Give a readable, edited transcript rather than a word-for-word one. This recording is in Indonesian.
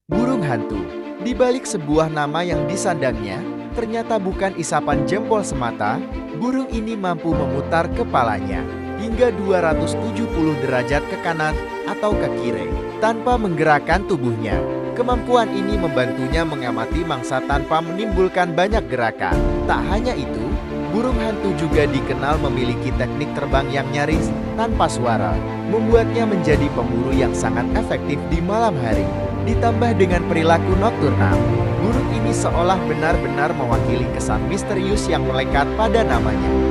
Burung hantu. Di balik sebuah nama yang disandangnya, ternyata bukan isapan jempol semata, burung ini mampu memutar kepalanya hingga 270 derajat ke kanan atau ke kiri tanpa menggerakkan tubuhnya. Kemampuan ini membantunya mengamati mangsa tanpa menimbulkan banyak gerakan. Tak hanya itu, burung hantu juga dikenal memiliki teknik terbang yang nyaris tanpa suara, membuatnya menjadi pemburu yang sangat efektif di malam hari. Ditambah dengan perilaku nokturnal, burung ini seolah benar-benar mewakili kesan misterius yang melekat pada namanya.